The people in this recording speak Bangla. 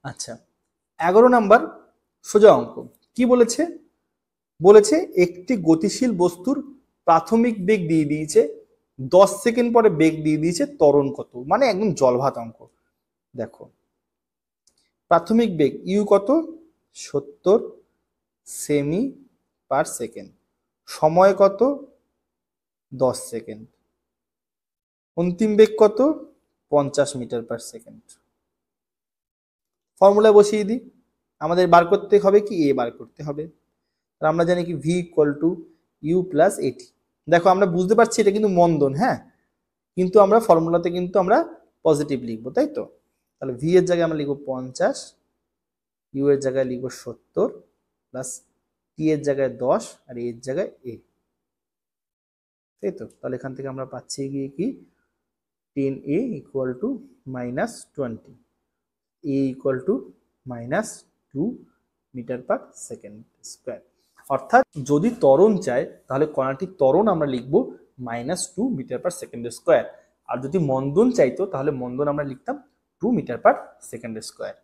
আচ্ছা, 11 নাম্বার সোজা অঙ্ক কি বলেছে? বলেছে একটি গতিশীল বস্তুর প্রাথমিক বেগ দিয়ে দিয়েছে, 10 সেকেন্ড পরে বেগ দিয়ে দিয়েছে ত্বরণ কত, মানে একদম জলভাত অঙ্ক। দেখো প্রাথমিক বেগ ইউ কত, 70 সেমি পার সেকেন্ড, সময় কত, 10 সেকেন্ড, অন্তিম বেগ কত, 50 মিটার পার সেকেন্ড। ফর্মুলা বসিয়ে দিই, আমাদের বার করতে হবে কি, এ বার করতে হবে। আমরা জানি কি V equal to U plus at. দেখো আমরা বুঝতে পারছি এটা কিন্তু মন্দন, হ্যাঁ, কিন্তু আমরা ফর্মুলাতে কিন্তু আমরা পজিটিভ লিখবো, তাই তো? তাহলে ভি এর জায়গায় আমরা লিখবো 50, ইউ এর জায়গায় লিখবো 70 প্লাস টি এর জায়গায় 10 আর এর জায়গায় এ, তাই তো? তাহলে এখান থেকে আমরা পাচ্ছি গিয়ে কি 10a equal to -20, A equal to -2 metre per second square. অর্থাৎ যদি ত্বরণ চাই তাহলে কণাটির ত্বরণ আমরা লিখবো -2 মিটার পার সেকেন্ড স্কোয়ার, আর যদি মন্দন চাইতো তাহলে মন্দন আমরা লিখতাম 2 মিটার পার সেকেন্ড স্কোয়ার।